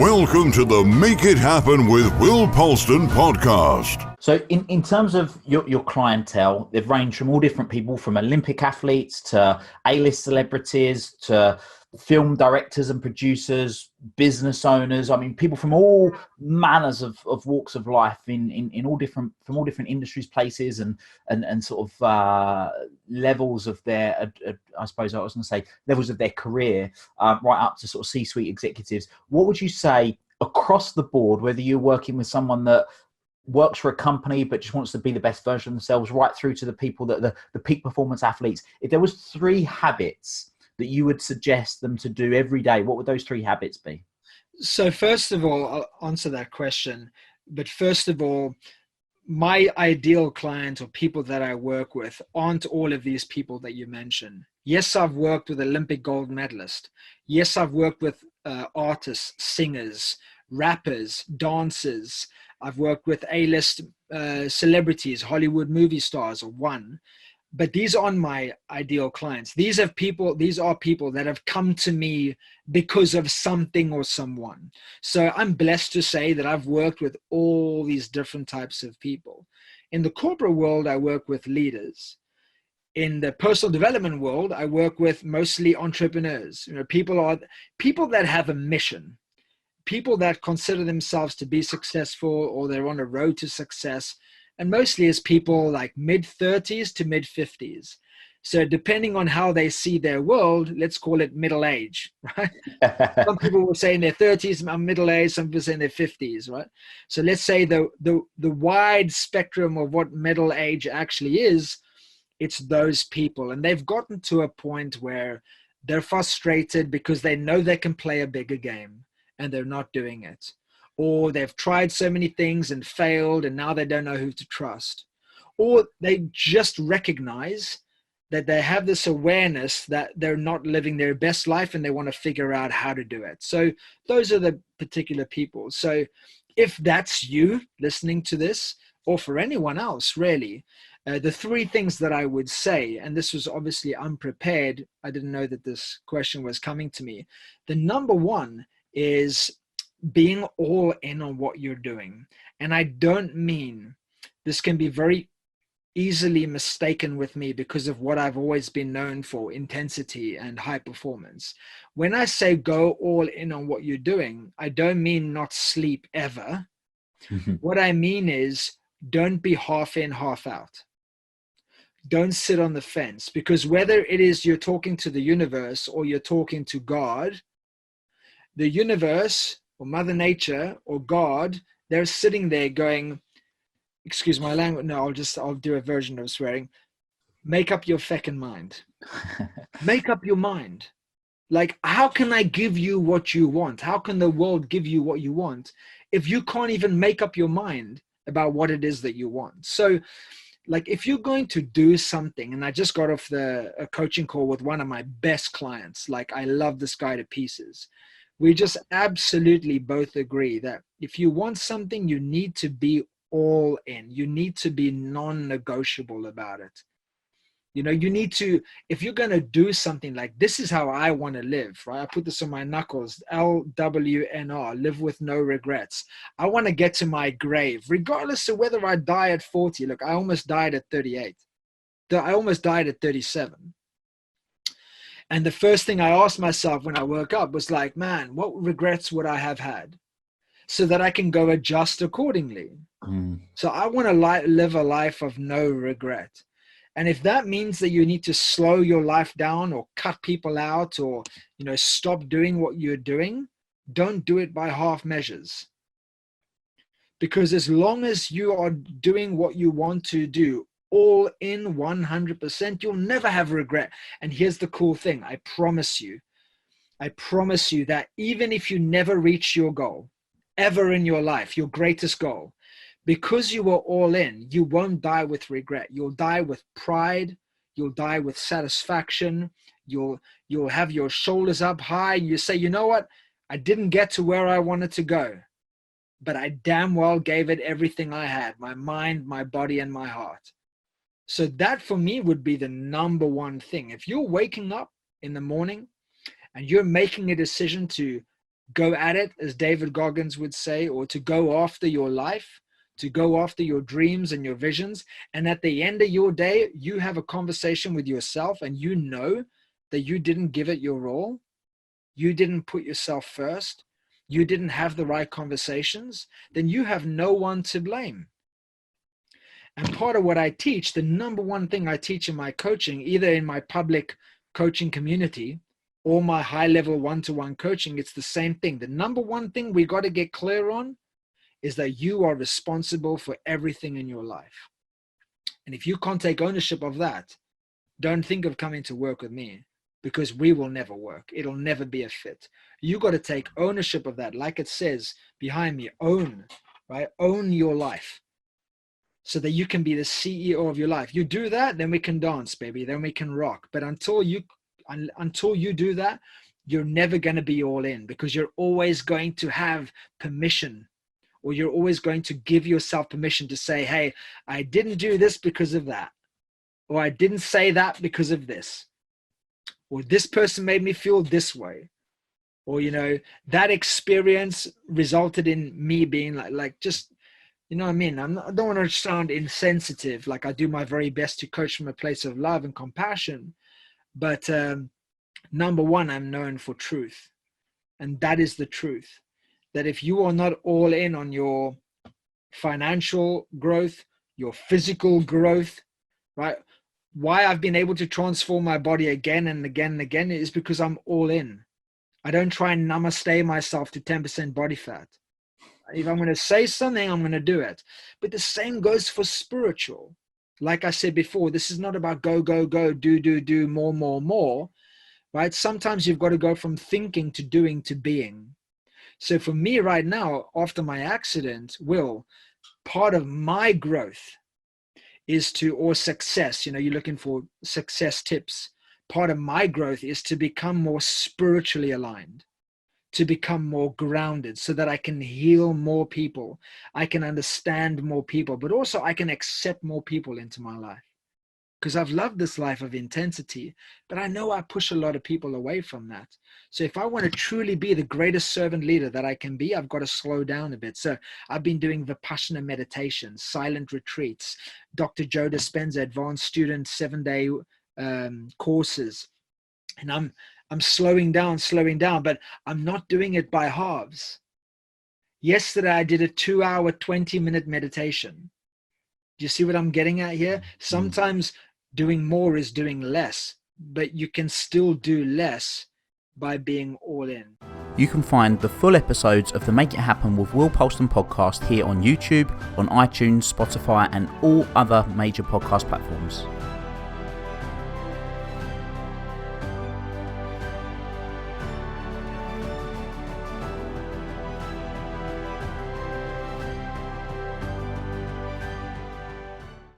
Welcome to the Make It Happen with Will Polston podcast. So in terms of your clientele, they've ranged from all different people, from Olympic athletes to A-list celebrities to film directors and producers, business owners. I mean, people from all manners of walks of life in all different, from all different industries, places, and sort of levels of their, I suppose I was going to say, levels of their career, right up to sort of C-suite executives. What would you say across the board, whether you're working with someone that works for a company but just wants to be the best version of themselves, right through to the people that the peak performance athletes, if there was 3 habits that you would suggest them to do every day, what would those 3 habits be? So first of all, I'll answer that question. But first of all, my ideal client or people that I work with aren't all of these people that you mentioned. Yes, I've worked with Olympic gold medalists. Yes, I've worked with artists, singers, rappers, dancers. I've worked with A-list celebrities, Hollywood movie stars, or one. But these aren't my ideal clients. These are people that have come to me because of something or someone. So I'm blessed to say that I've worked with all these different types of people. In the corporate world, I work with leaders. In the personal development world, I work with mostly entrepreneurs. People that have a mission, people that consider themselves to be successful, or they're on a road to success. And mostly it's people like mid-30s to mid-50s. So depending on how they see their world, let's call it middle age, right? Some people will say in their 30s, I'm middle age. Some people say in their 50s, right? So let's say the wide spectrum of what middle age actually is, it's those people. And they've gotten to a point where they're frustrated because they know they can play a bigger game and they're not doing it. Or they've tried so many things and failed, and now they don't know who to trust. Or they just recognize that they have this awareness that they're not living their best life and they want to figure out how to do it. So those are the particular people. So if that's you listening to this, or for anyone else really, the 3 things that I would say, and this was obviously unprepared, I didn't know that this question was coming to me. The number 1 is being all in on what you're doing. And I don't mean, this can be very easily mistaken with me because of what I've always been known for, intensity and high performance. When I say go all in on what you're doing, I don't mean not sleep ever. What I mean is don't be half in, half out. Don't sit on the fence, because whether it is you're talking to the universe or you're talking to God, the universe or Mother Nature or God, they're sitting there going, excuse my language, no, I'll do a version of swearing. Make up your feckin' mind. Make up your mind. Like, how can I give you what you want? How can the world give you what you want if you can't even make up your mind about what it is that you want? So, like, if you're going to do something, and I just got off a coaching call with one of my best clients, like, I love this guy to pieces. We just absolutely both agree that if you want something, you need to be all in. You need to be non-negotiable about it. You need to, if you're going to do something like, this is how I want to live, right? I put this on my knuckles, LWNR, live with no regrets. I want to get to my grave, regardless of whether I die at 40. Look, I almost died at 38. I almost died at 37. And the first thing I asked myself when I woke up was like, man, what regrets would I have had so that I can go adjust accordingly? So I want to live a life of no regret. And if that means that you need to slow your life down or cut people out or, stop doing what you're doing, don't do it by half measures. Because as long as you are doing what you want to do, all in 100%, you'll never have regret. And here's the cool thing. I promise you that even if you never reach your goal ever in your life, your greatest goal, because you were all in, you won't die with regret. You'll die with pride. You'll die with satisfaction. You'll have your shoulders up high. And you say, you know what? I didn't get to where I wanted to go, but I damn well gave it everything I had, my mind, my body, and my heart. So that for me would be the number 1 thing. If you're waking up in the morning and you're making a decision to go at it, as David Goggins would say, or to go after your life, to go after your dreams and your visions. And at the end of your day, you have a conversation with yourself and you know that you didn't give it your all. You didn't put yourself first. You didn't have the right conversations. Then you have no one to blame. And part of what I teach, the number one thing I teach in my coaching, either in my public coaching community or my high-level one-to-one coaching, it's the same thing. The number one thing we got to get clear on is that you are responsible for everything in your life. And if you can't take ownership of that, don't think of coming to work with me, because we will never work. It'll never be a fit. You got to take ownership of that. Like it says behind me, own, right? Own your life so that you can be the CEO of your life. You do that, then we can dance, baby. Then we can rock. But until you do that, you're never going to be all in, because you're always going to have permission, or you're always going to give yourself permission to say, hey, I didn't do this because of that, or I didn't say that because of this, or this person made me feel this way, or, you know, that experience resulted in me being like just, you know what I mean? I don't want to sound insensitive. Like, I do my very best to coach from a place of love and compassion. But number one, I'm known for truth. And that is the truth. That if you are not all in on your financial growth, your physical growth, right? Why I've been able to transform my body again and again and again is because I'm all in. I don't try and namaste myself to 10% body fat. If I'm going to say something, I'm going to do it. But the same goes for spiritual. Like I said before, this is not about go, go, go, do, more, right? Sometimes you've got to go from thinking to doing to being. So for me right now, after my accident, part of my growth is to, or success, you know, you're looking for success tips. Part of my growth is to become more spiritually aligned, to become more grounded, so that I can heal more people. I can understand more people, but also I can accept more people into my life. Because I've loved this life of intensity, but I know I push a lot of people away from that. So if I want to truly be the greatest servant leader that I can be, I've got to slow down a bit. So I've been doing Vipassana meditation, silent retreats, Dr. Joe Dispenza, advanced student 7-day courses. And I'm slowing down, but I'm not doing it by halves. Yesterday, I did a 2-hour, 20-minute meditation. Do you see what I'm getting at here? Sometimes doing more is doing less, but you can still do less by being all in. You can find the full episodes of the Make It Happen with Will Polston podcast here on YouTube, on iTunes, Spotify, and all other major podcast platforms.